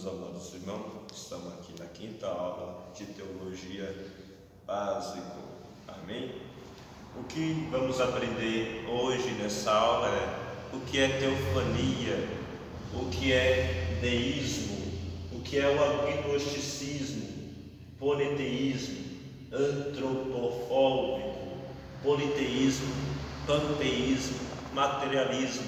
meus amados irmãos, estamos aqui na quinta aula de Teologia Básico. Amém? O que vamos aprender hoje nessa aula é o que é teofania, o que é deísmo, o que é o agnosticismo, politeísmo, antropofóbico, politeísmo, panteísmo, materialismo.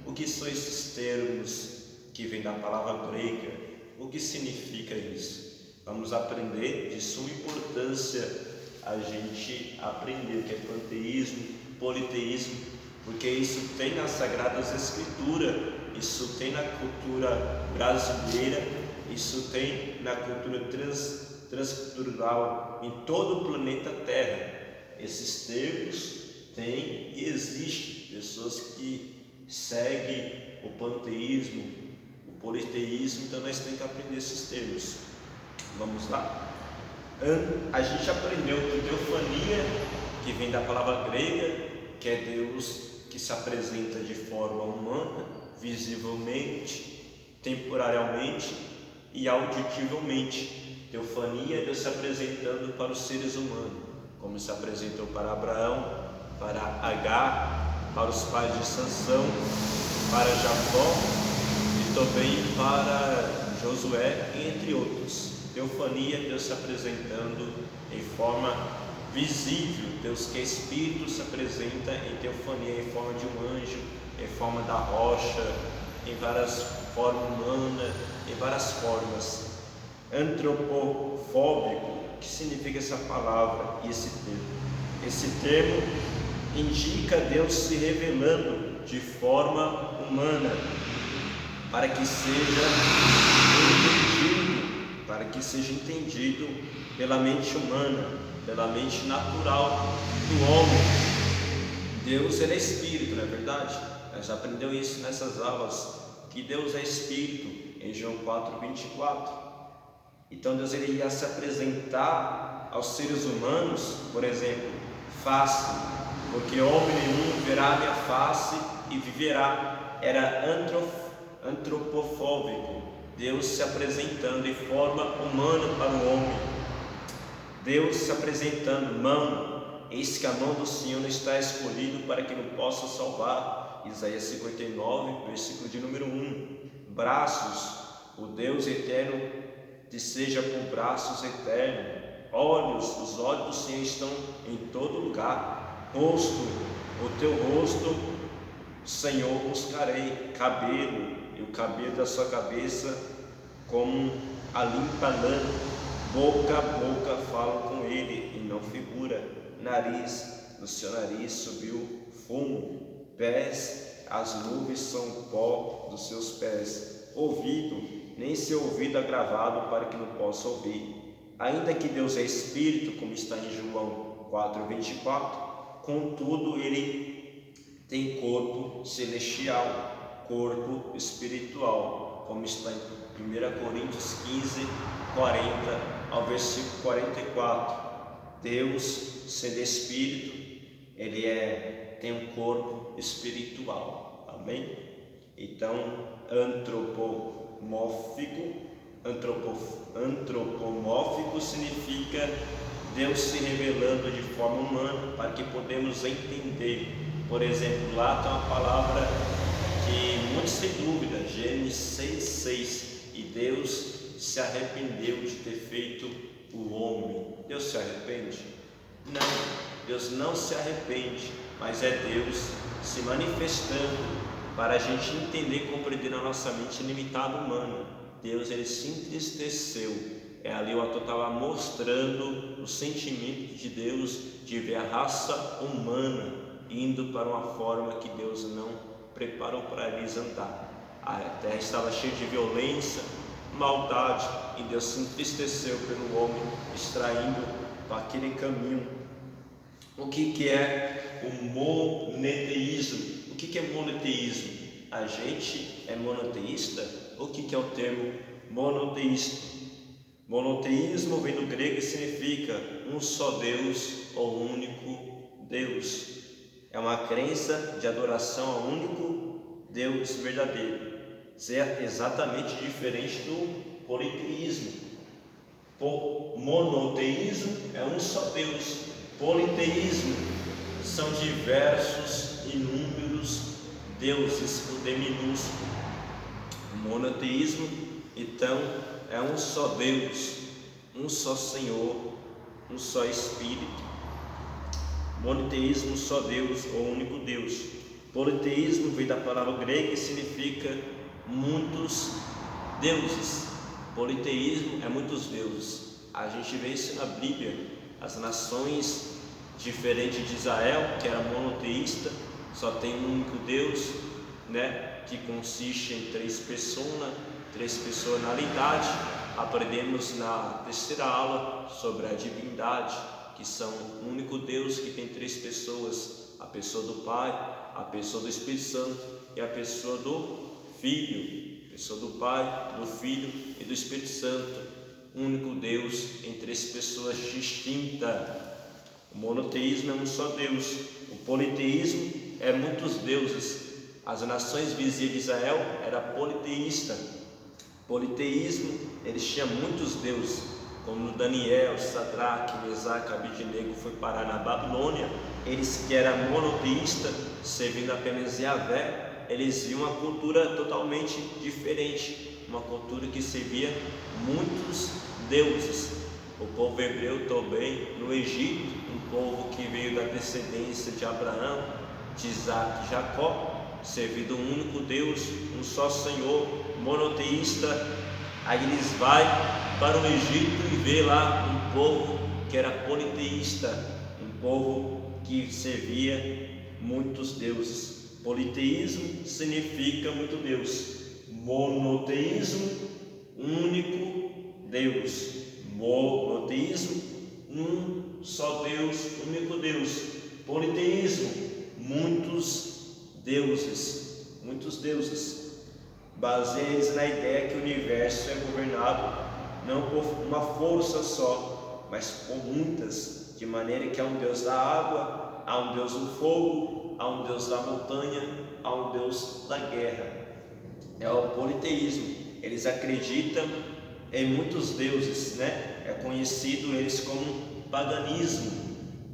O que são esses termos que vêm da palavra grega? O que significa isso? Vamos aprender, de suma importância a gente aprender o que é panteísmo, politeísmo, porque isso tem nas Sagradas Escrituras, isso tem na cultura brasileira, isso tem na cultura transcultural em todo o planeta Terra. Esses termos têm e existem pessoas que seguem o panteísmo, o politeísmo, então nós temos que aprender esses termos. Vamos lá? A gente aprendeu que teofania, que vem da palavra grega, que é Deus que se apresenta de forma humana, visivelmente, temporariamente e auditivamente. Teofania é Deus se apresentando para os seres humanos, como se apresentou para Abraão, para Agar, para os pais de Sansão, para Jacó e também para Josué, entre outros. Teofania, Deus se apresentando em forma visível. Deus que é Espírito se apresenta em teofania em forma de um anjo, em forma da rocha, em várias formas humanas, em várias formas. Antropofóbico, o que significa essa palavra e esse termo? Esse termo indica Deus se revelando de forma humana, para que seja entendido pela mente humana, pela mente natural do homem. Deus, ele é Espírito, não é verdade? Nós já aprendemos isso nessas aulas, que Deus é Espírito, em João 4:24. Então Deus, ele ia se apresentar aos seres humanos, por exemplo, face, porque homem nenhum verá a minha face e viverá. Era antropofóbico, Deus se apresentando em forma humana para o homem. Deus se apresentando, mão, eis que a mão do Senhor não está escolhida para que não possa salvar. Isaías 59, versículo de número 1. Braços, o Deus eterno te seja por braços eternos. Olhos, os olhos do Senhor estão em todo lugar. Rosto, o teu rosto, Senhor, buscarei. Cabelo, e o cabelo da sua cabeça como a limpa lã. Boca a boca falo com ele e não figura. Nariz, do seu nariz subiu fumo. Pés, as nuvens são o pó dos seus pés. Ouvido, nem seu ouvido é gravado para que não possa ouvir. Ainda que Deus é Espírito, como está em João 4:24, contudo ele tem corpo celestial, corpo espiritual, como está em 1 Coríntios 15:40 ao versículo 44. Deus, sendo Espírito, ele tem um corpo espiritual. Amém? Então, antropomórfico significa Deus se revelando de forma humana para que podemos entender. Por exemplo, lá tem uma palavra que muitos têm dúvida, Gênesis 6:6, e Deus se arrependeu de ter feito o homem. Deus se arrepende? Não, Deus não se arrepende, mas é Deus se manifestando para a gente entender e compreender na nossa mente limitada humana. Deus, ele se entristeceu. Ali o autor estava mostrando o sentimento de Deus de ver a raça humana indo para uma forma que Deus não preparou para eles andar. A terra estava cheia de violência, maldade, e Deus se entristeceu pelo homem, extraindo para aquele caminho. O que é o monoteísmo? O que é monoteísmo? A gente é monoteísta? O que é o termo monoteísta? Monoteísmo vem do grego e significa um só Deus ou único Deus. É uma crença de adoração ao único Deus verdadeiro. é exatamente diferente do politeísmo. Monoteísmo é um só Deus. Politeísmo são diversos, inúmeros deuses, com D minúsculo. Monoteísmo, então, é um só Deus, um só Senhor, um só Espírito. Monoteísmo, só Deus, ou único Deus. Politeísmo vem da palavra grega e significa muitos deuses. Politeísmo é muitos deuses. A gente vê isso na Bíblia. As nações, diferente de Israel, que era monoteísta, só tem um único Deus, que consiste em três personalidades. Aprendemos na terceira aula sobre a divindade, que são um único Deus que tem três pessoas: a pessoa do Pai, a pessoa do Espírito Santo e a pessoa do Filho. Pessoa do Pai, do Filho e do Espírito Santo, um único Deus em três pessoas distintas. O monoteísmo é um só Deus. O politeísmo é muitos deuses. As nações vizinhas de Israel era politeísta. Politeísmo, eles tinham muitos deuses, como Daniel, Sadraque, Mesaque, Abednego foi parar na Babilônia. Eles que eram monoteístas, servindo apenas Yahvé, eles viam uma cultura totalmente diferente, uma cultura que servia muitos deuses. O povo hebreu também no Egito, um povo que veio da descendência de Abraão, de Isaac e Jacó, servindo um único Deus, um só Senhor, monoteísta. Aí eles vão para o Egito e vê lá um povo que era politeísta, um povo que servia muitos deuses. Politeísmo significa muito Deus. Monoteísmo, único Deus. Monoteísmo, um só Deus, único Deus. Politeísmo, muitos deuses. Baseia-se na ideia que o universo é governado não por uma força só, mas por muitas, de maneira que há um Deus da água, há um Deus do fogo, há um Deus da montanha, há um Deus da guerra. É o politeísmo. Eles acreditam em muitos deuses, É conhecido eles como paganismo.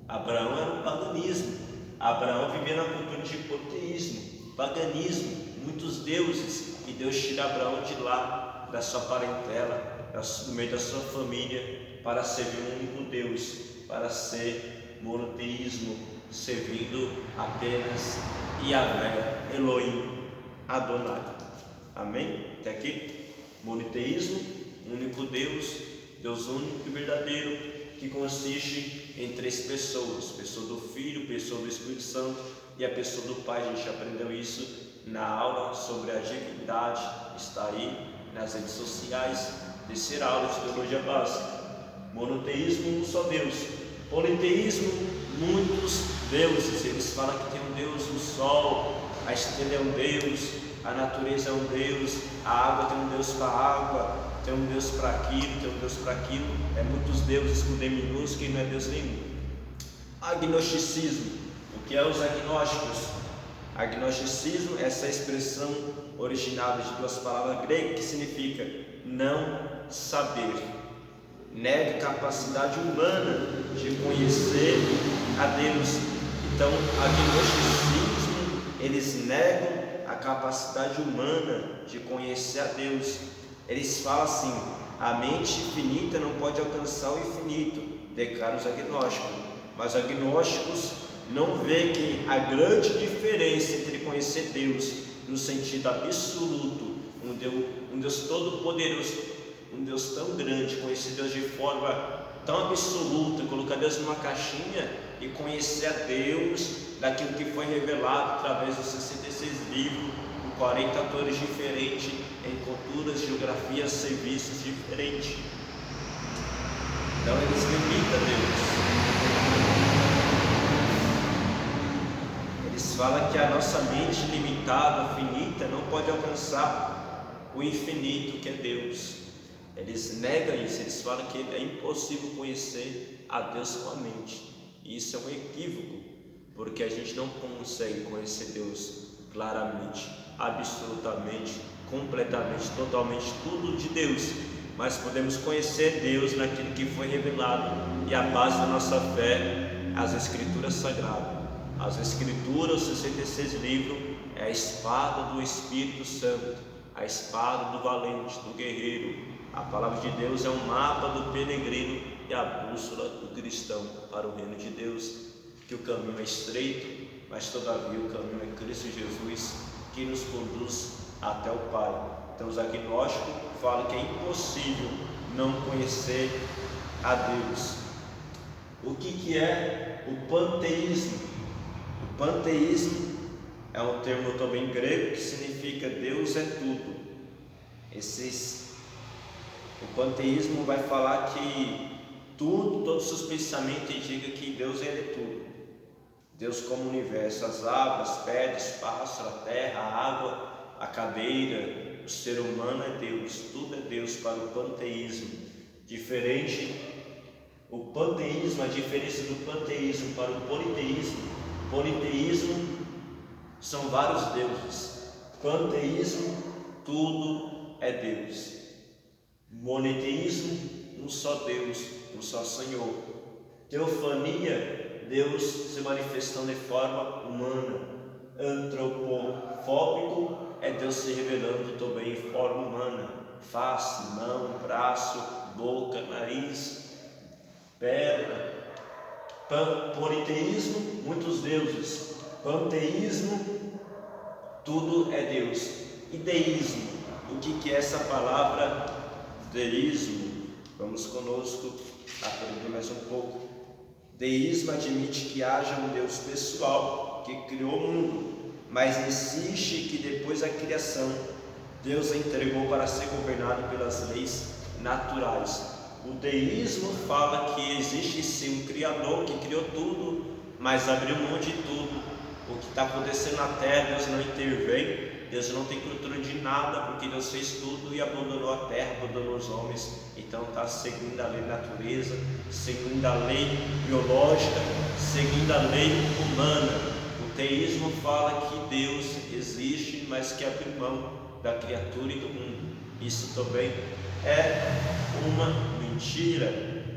Abraão era um paganismo. Abraão vivia na cultura de politeísmo, paganismo, muitos deuses. E Deus tira Abraão de lá, da sua parentela, do meio da sua família, para servir um único Deus, para ser monoteísmo, servindo apenas Yahvé, Elohim, Adonai. Amém? Até aqui? Monoteísmo, único Deus, Deus único e verdadeiro, que consiste em três pessoas: pessoa do Filho, pessoa do Espírito Santo e a pessoa do Pai. A gente aprendeu isso na aula sobre a divindade, está aí nas redes sociais. Terceira aula de teologia básica. Monoteísmo, um só Deus. Politeísmo, muitos deuses. Eles falam que tem um Deus, o sol, a estrela é um Deus, a natureza é um Deus, a água tem um Deus para a água, tem um Deus para aquilo, tem um Deus para aquilo. É muitos deuses com D minúsculo e não é Deus nenhum. Agnosticismo. O que é os agnósticos? Agnosticismo, essa expressão originada de duas palavras gregas que significa não saber. Nega a capacidade humana de conhecer a Deus. Então, agnosticismo, eles negam a capacidade humana de conhecer a Deus. Eles falam assim: a mente infinita não pode alcançar o infinito, declaram os agnósticos. Mas os agnósticos não vê que a grande diferença entre conhecer Deus no sentido absoluto, um Deus todo-poderoso, um Deus tão grande, conhecer Deus de forma tão absoluta, colocar Deus numa caixinha e conhecer a Deus daquilo que foi revelado através dos 66 livros, com 40 autores diferentes, em culturas, geografias, serviços diferentes. Então eles limitam Deus. Eles falam que a nossa mente limitada, finita, não pode alcançar o infinito que é Deus. Eles negam isso, eles falam que é impossível conhecer a Deus com a mente. E isso é um equívoco, porque a gente não consegue conhecer Deus claramente, absolutamente, completamente, totalmente tudo de Deus, mas podemos conhecer Deus naquilo que foi revelado, e a base da nossa fé, as Escrituras Sagradas. As Escrituras, 66 livros, é a espada do Espírito Santo, a espada do valente, do guerreiro. A palavra de Deus é um mapa do peregrino e a bússola do cristão para o reino de Deus, que o caminho é estreito, mas todavia o caminho é Cristo Jesus, que nos conduz até o Pai. Então os agnósticos falam que é impossível não conhecer a Deus. O que é o panteísmo? O panteísmo é um termo também grego que significa Deus é tudo. O panteísmo vai falar que tudo, todos os pensamentos indicam que Deus é tudo. Deus como o universo, as árvores, as pedras, pássaros, a terra, a água, a cadeira, o ser humano é Deus, tudo é Deus para o panteísmo. O panteísmo, a diferença do panteísmo para o politeísmo. Politeísmo são vários deuses. Panteísmo, tudo é Deus. Monoteísmo, um só Deus, um só Senhor. Teofania, Deus se manifestando de forma humana. Antropofóbico é Deus se revelando também em forma humana. Face, mão, braço, boca, nariz, perna. Politeísmo, muitos deuses. Panteísmo, tudo é Deus. E deísmo, o que é essa palavra deísmo? Vamos conosco aprender mais um pouco. Deísmo admite que haja um Deus pessoal que criou o mundo, mas insiste que depois da criação Deus a entregou para ser governado pelas leis naturais. O deísmo fala que existe sim um Criador que criou tudo, mas abriu mão de tudo. O que está acontecendo na terra, Deus não intervém, Deus não tem controle de nada, porque Deus fez tudo e abandonou a terra, abandonou os homens. Então está seguindo a lei da natureza, seguindo a lei biológica, seguindo a lei humana. O teísmo fala que Deus existe, mas que abriu mão da criatura e do mundo. Isso também é uma mentira,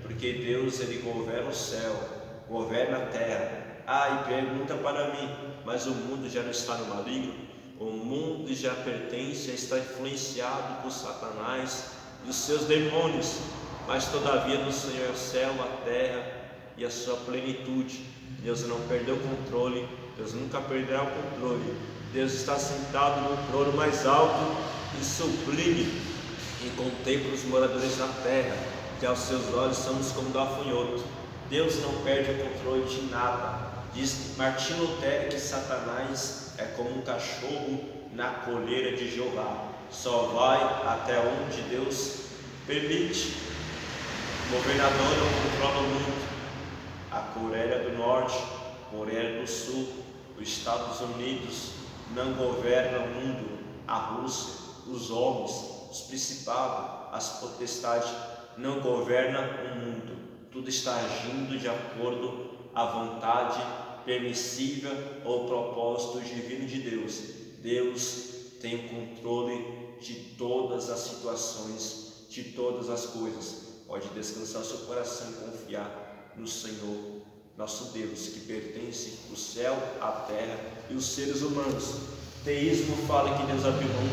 porque Deus ele governa o céu, governa a terra. E pergunta para mim, mas o mundo já não está no maligno? O mundo já pertence a estar influenciado por Satanás e os seus demônios, mas todavia do Senhor é o céu, a terra e a sua plenitude. Deus não perdeu o controle, Deus nunca perderá o controle. Deus está sentado no trono mais alto e sublime, e contempla os moradores da terra, que aos seus olhos somos como gafanhotos. Deus não perde o controle de nada. Diz Martinho Lutero que Satanás é como um cachorro na coleira de Jeová, só vai até onde Deus permite. O governador não controla o mundo. A Coreia do Norte, Coreia do Sul, os Estados Unidos não governam o mundo. A Rússia, os homens, os principados, as potestades não governam o mundo. Tudo está agindo de acordo à vontade permissiva ou propósito divino de Deus. Deus tem o controle de todas as situações, de todas as coisas. Pode descansar seu coração e confiar no Senhor, nosso Deus, que pertence o céu, a terra e os seres humanos. Teísmo fala que Deus abriu mão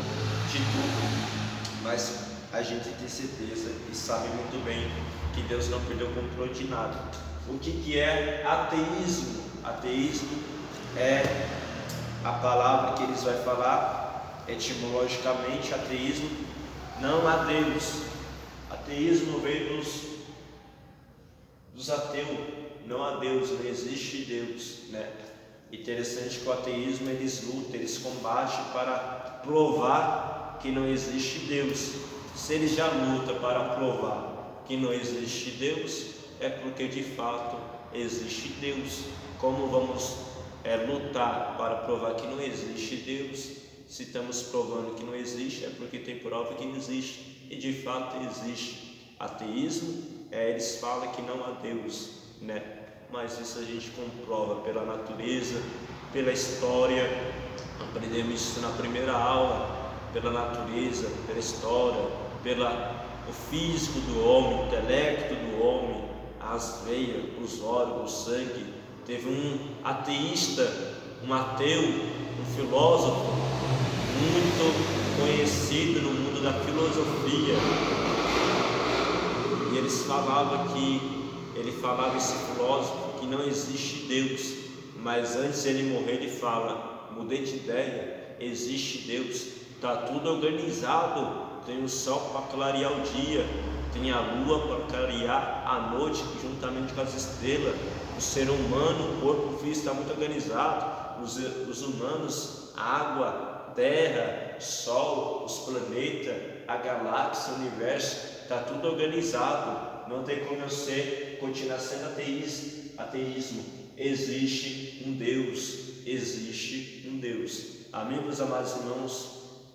de tudo, mas a gente tem certeza e sabe muito bem que Deus não perdeu o controle de nada. O que é ateísmo? Ateísmo é a palavra que eles vão falar etimologicamente. Ateísmo, não há Deus. Ateísmo veio dos ateus, não há Deus, não existe Deus, né? Interessante que o ateísmo eles lutam, eles combatem para provar que não existe Deus. Se eles já lutam para provar que não existe Deus, é porque de fato existe Deus. Como vamos lutar para provar que não existe Deus? Se estamos provando que não existe, é porque tem prova que não existe, e de fato existe. Ateísmo, eles falam que não há Deus, né? Mas isso a gente comprova pela natureza, pela história. Aprendemos isso na primeira aula. pela natureza, pela história, pelo físico do homem, o intelecto do homem, as veias, os órgãos, o sangue. Teve um ateísta, um ateu, um filósofo muito conhecido no mundo da filosofia, e esse filósofo, que não existe Deus, mas antes de ele morrer ele fala: mudei de ideia, existe Deus, está tudo organizado, tem o sol para clarear o dia, tem a lua para clarear a noite, juntamente com as estrelas. O ser humano, o corpo físico está muito organizado, os humanos, a água, terra, sol, os planetas, a galáxia, o universo, está tudo organizado. Não tem como você continuar sendo ateísmo. Existe um Deus, existe um Deus. Amém, meus amados irmãos?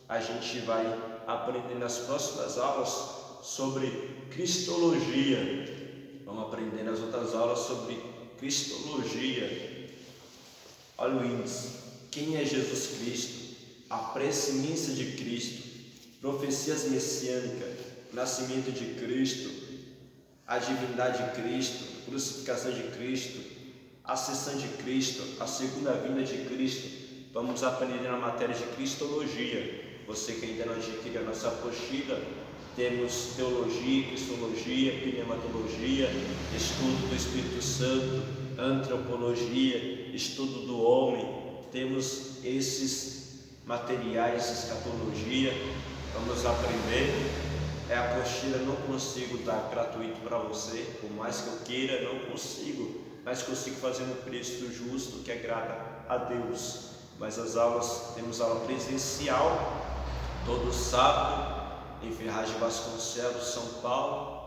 A gente vai aprender nas próximas aulas sobre cristologia. Vamos aprender nas outras aulas sobre cristologia. Olha o índice: quem é Jesus Cristo, a presciência de Cristo, profecias messiânicas, nascimento de Cristo, a divindade de Cristo, crucificação de Cristo, ascensão de Cristo, a segunda vinda de Cristo. Vamos aprender na matéria de cristologia. Você que ainda não adquiriu a nossa apostila, temos teologia, cristologia, pneumatologia, estudo do Espírito Santo, antropologia, estudo do homem. Temos esses materiais, escatologia. Vamos aprender. A apostila não consigo dar gratuito para você, por mais que eu queira, não consigo, mas consigo fazer um preço justo que agrada a Deus. Mas as aulas, temos aula presencial todo sábado em Ferraz de Vasconcelos, São Paulo,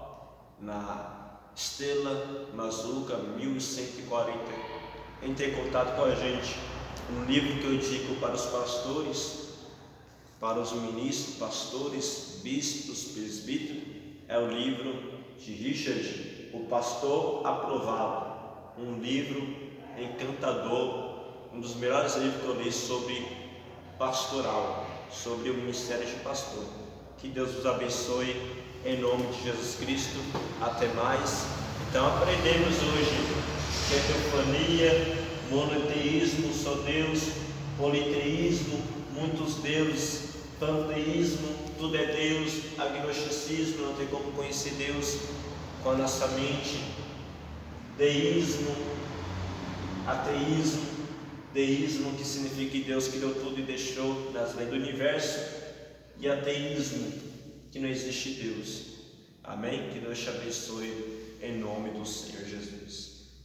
na Estela Mazuca 1140. Entre em contato com a gente. Um livro que eu indico para os pastores, para os ministros, pastores, bispos, presbíteros, é o livro de Richard, O Pastor Aprovado. Um livro encantador, um dos melhores livros que eu li sobre pastoral, sobre o ministério de pastor. Que Deus vos abençoe, em nome de Jesus Cristo. Até mais. Então aprendemos hoje que teofania, monoteísmo, só Deus, politeísmo, muitos deuses, panteísmo, tudo é Deus, agnosticismo, não tem como conhecer Deus com a nossa mente, deísmo, ateísmo, deísmo, que significa que Deus criou tudo e deixou nas leis do universo, e ateísmo, que não existe Deus. Amém? Que Deus te abençoe em nome do Senhor.